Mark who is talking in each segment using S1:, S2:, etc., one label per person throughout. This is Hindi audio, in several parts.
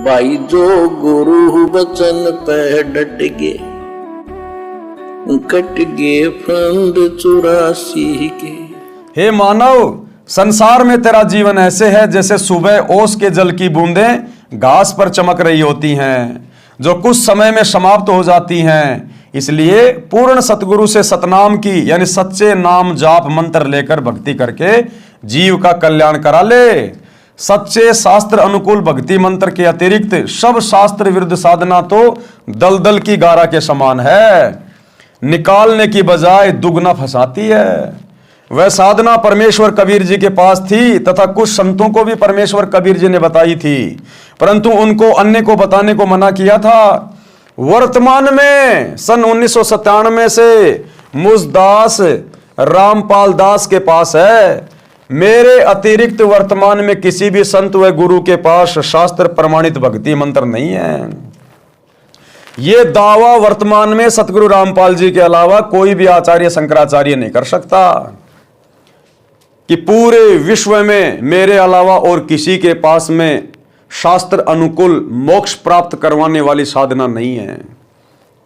S1: भाई जो गुरु वचन पे डट गे, कट गे फंद 84 के।
S2: हे मानव, संसार में तेरा जीवन ऐसे है जैसे सुबह ओस के जल की बूंदें घास पर चमक रही होती हैं, जो कुछ समय में समाप्त हो जाती हैं। इसलिए पूर्ण सतगुरु से सतनाम की यानी सच्चे नाम जाप मंत्र लेकर भक्ति करके जीव का कल्याण करा ले। सच्चे शास्त्र अनुकूल भक्ति मंत्र के अतिरिक्त सब शास्त्र विरुद्ध साधना तो दलदल की गारा के समान है, निकालने की बजाय दुगना फंसाती है। वह साधना परमेश्वर कबीर जी के पास थी तथा कुछ संतों को भी परमेश्वर कबीर जी ने बताई थी, परंतु उनको अन्य को बताने को मना किया था। वर्तमान में सन 1997 से मुझ दास रामपाल दास के पास है। मेरे अतिरिक्त वर्तमान में किसी भी संत व गुरु के पास शास्त्र प्रमाणित भक्ति मंत्र नहीं है। यह दावा वर्तमान में सतगुरु रामपाल जी के अलावा कोई भी आचार्य शंकराचार्य नहीं कर सकता कि पूरे विश्व में मेरे अलावा और किसी के पास में शास्त्र अनुकूल मोक्ष प्राप्त करवाने वाली साधना नहीं है।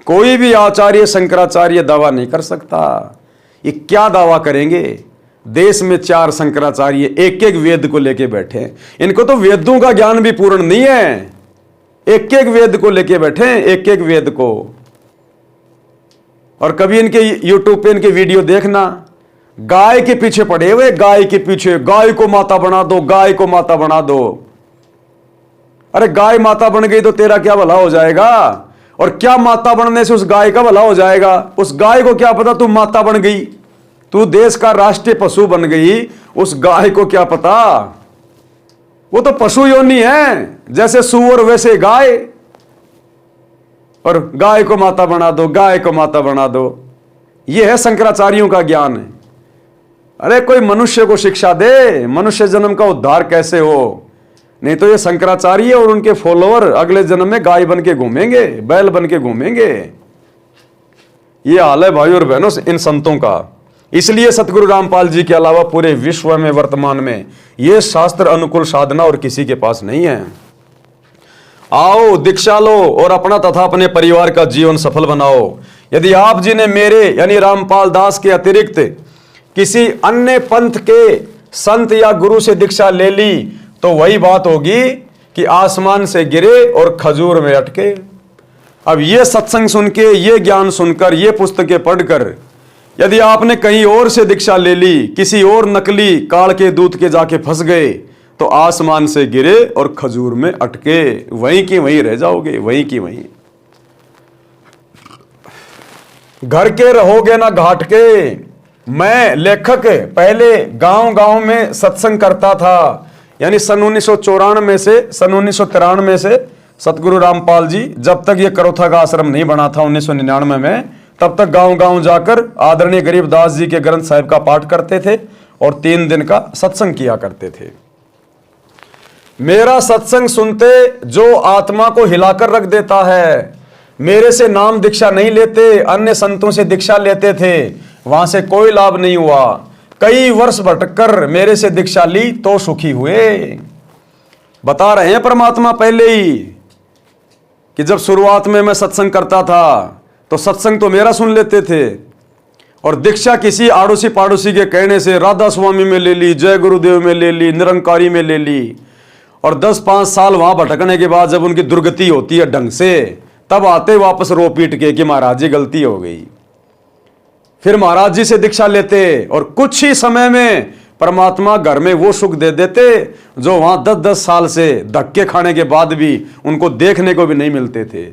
S2: कोई भी आचार्य शंकराचार्य दावा नहीं कर सकता। ये क्या दावा करेंगे? देश में 4 शंकराचार्य एक एक वेद को लेके बैठे, इनको तो वेदों का ज्ञान भी पूर्ण नहीं है। एक एक वेद को लेके बैठे, एक एक वेद को। और कभी इनके यूट्यूब पे इनके वीडियो देखना, गाय के पीछे पड़े हुए, गाय के पीछे, गाय को माता बना दो, गाय को माता बना दो। अरे गाय माता बन गई तो तेरा क्या भला हो जाएगा? और क्या माता बनने से उस गाय का भला हो जाएगा? उस गाय को क्या पता तू माता बन गई, तू देश का राष्ट्रीय पशु बन गई, उस गाय को क्या पता? वो तो पशु योनि है, जैसे सुअर वैसे गाय। और गाय को माता बना दो, गाय को माता बना दो, यह है शंकराचार्यों का ज्ञान है। अरे कोई मनुष्य को शिक्षा दे, मनुष्य जन्म का उद्धार कैसे हो? नहीं तो ये शंकराचार्य और उनके फॉलोअर अगले जन्म में गाय बन के घूमेंगे, बैल बन के घूमेंगे। ये हाल है भाई और बहनों इन संतों का। इसलिए सतगुरु रामपाल जी के अलावा पूरे विश्व में वर्तमान में यह शास्त्र अनुकूल साधना और किसी के पास नहीं है। आओ दीक्षा लो और अपना तथा अपने परिवार का जीवन सफल बनाओ। यदि आप जी ने मेरे यानी रामपाल दास के अतिरिक्त किसी अन्य पंथ के संत या गुरु से दीक्षा ले ली तो वही बात होगी कि आसमान से गिरे और खजूर में अटके। अब ये सत्संग सुन के, ये ज्ञान सुनकर, ये पुस्तकें पढ़कर यदि आपने कहीं और से दीक्षा ले ली, किसी और नकली काल के दूत के जाके फंस गए तो आसमान से गिरे और खजूर में अटके, वहीं की वहीं रह जाओगे, वहीं की वहीं। घर के रहोगे ना घाट के। मैं लेखक पहले गांव गांव में सत्संग करता था, यानी सन 1994 से सन 1993 से सतगुरु रामपाल जी जब तक ये करोथा का आश्रम नहीं बना था 1999 में, तब तक गांव गांव जाकर आदरणीय गरीबदास जी के ग्रंथ साहिब का पाठ करते थे और 3 दिन का सत्संग किया करते थे। मेरा सत्संग सुनते जो आत्मा को हिलाकर रख देता है, मेरे से नाम दीक्षा नहीं लेते, अन्य संतों से दीक्षा लेते थे, वहां से कोई लाभ नहीं हुआ। कई वर्ष भटककर मेरे से दीक्षा ली तो सुखी हुए। बता रहे हैं परमात्मा पहले ही कि जब शुरुआत में मैं सत्संग करता था तो सत्संग तो मेरा सुन लेते थे और दीक्षा किसी आड़ोसी पाड़ोसी के कहने से राधा स्वामी में ले ली, जय गुरुदेव में ले ली, निरंकारी में ले ली। और 10-5 साल वहां भटकने के बाद जब उनकी दुर्गति होती है ढंग से, तब आते वापस रो पीट के कि महाराज जी गलती हो गई। फिर महाराज जी से दीक्षा लेते और कुछ ही समय में परमात्मा घर में वो सुख दे देते जो वहां 10-10 साल से धक्के खाने के बाद भी उनको देखने को भी नहीं मिलते थे।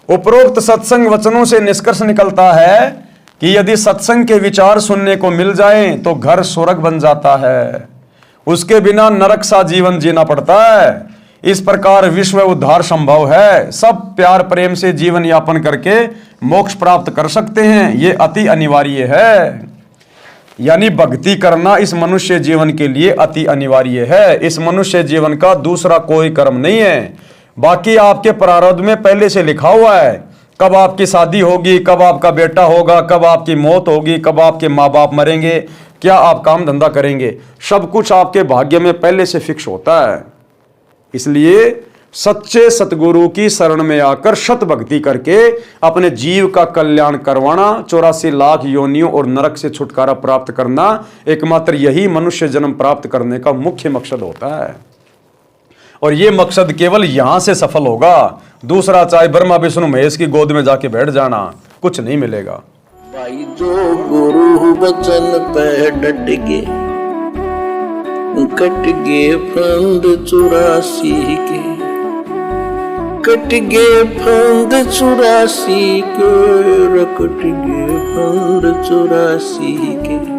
S2: उपरोक्त सत्संग वचनों से निष्कर्ष निकलता है कि यदि सत्संग के विचार सुनने को मिल जाए तो घर स्वर्ग बन जाता है, उसके बिना नरक सा जीवन जीना पड़ता है। इस प्रकार विश्व उद्धार संभव है। सब प्यार प्रेम से जीवन यापन करके मोक्ष प्राप्त कर सकते हैं, ये अति अनिवार्य है। यानी भक्ति करना इस मनुष्य जीवन के लिए अति अनिवार्य है। इस मनुष्य जीवन का दूसरा कोई कर्म नहीं है। बाकी आपके प्रारब्ध में पहले से लिखा हुआ है, कब आपकी शादी होगी, कब आपका बेटा होगा, कब आपकी मौत होगी, कब आपके माँ बाप मरेंगे, क्या आप काम धंधा करेंगे, सब कुछ आपके भाग्य में पहले से फिक्स होता है। इसलिए सच्चे सतगुरु की शरण में आकर शत भक्ति करके अपने जीव का कल्याण करवाना, 84 लाख योनियों और नरक से छुटकारा प्राप्त करना, एकमात्र यही मनुष्य जन्म प्राप्त करने का मुख्य मकसद होता है। और यह मकसद केवल यहां से सफल होगा, दूसरा चाहे ब्रह्मा विष्णु महेश की गोद में जाके बैठ जाना, कुछ नहीं मिलेगा।
S1: भाई जो गुरु बचन पे डट गे, कट गे फंद 84 के, कट गे फंद 84 के, कट गे फंद 84 के।